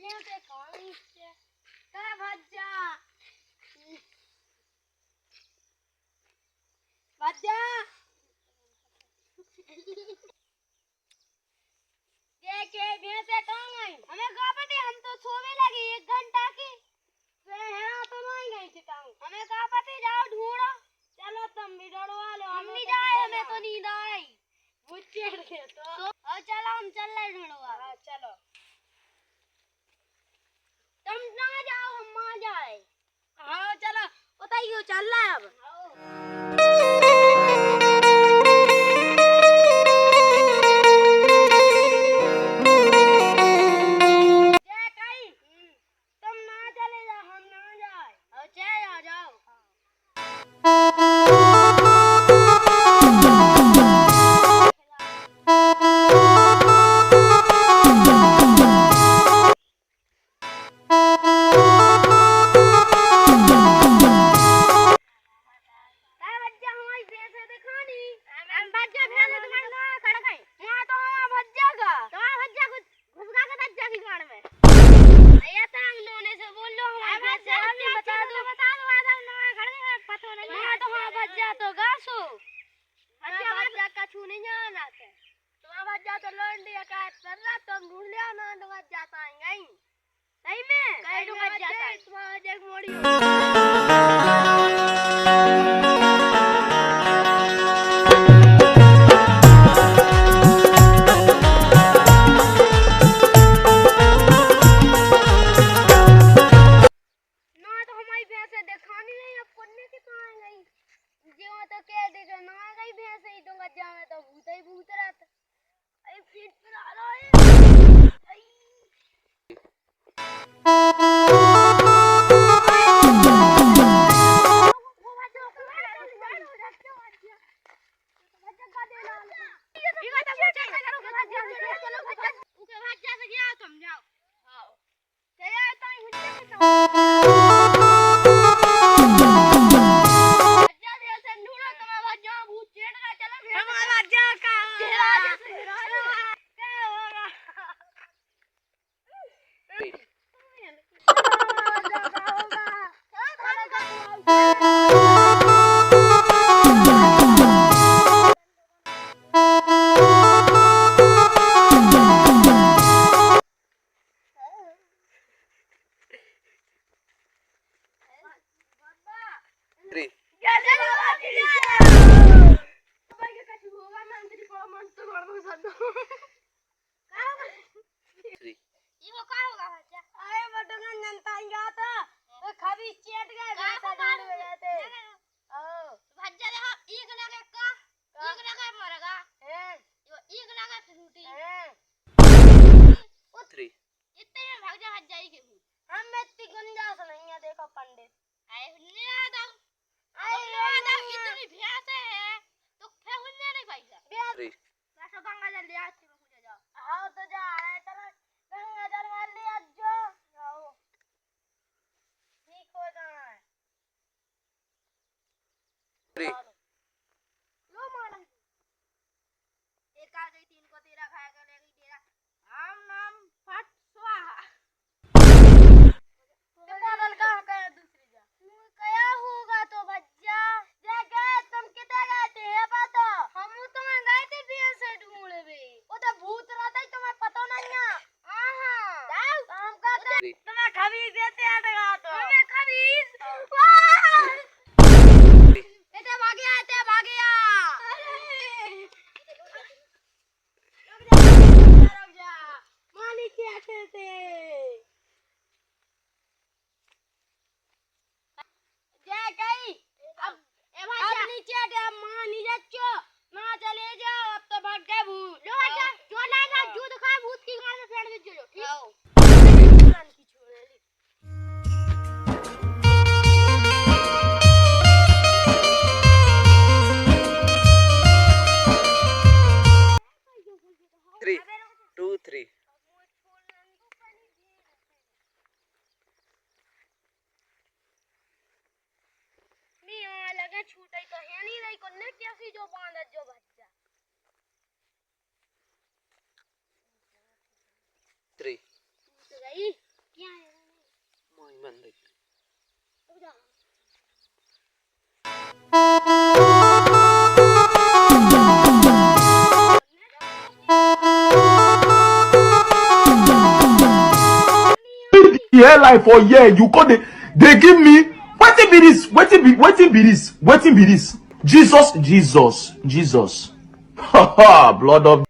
से कौन से का भज्जा भज्जा ये के भैंसे कहाँ गई? हमें कहाँ पता? हम तो सोने लगी 1 घंटा की। है तो नहीं गई थी टांग। हमें कहाँ पता? जाओ ढूंढो। चलो तुम भी डरवा लो। हम नहीं जाए, हमें तो नींद आई। मुझे तो चलो हम चल रहे ढूंढवा। हाँ चलो। तुम ना जाओ, हम आ जाए। हाँ चलो बताइए, चल रहा है अब। तुम ना चले जाओ, हम ना जाए। चल आ जाओ। सही में कई डूब जाता है तुम्हारा जग मोड़ी। छूटाई तो है नहीं रही कोने कैसी जो बांध जो बच्चा 3 गई life for year. You call they give me wetin be this? Wetin be this? Wetin be this? Jesus. Ha ha, blood of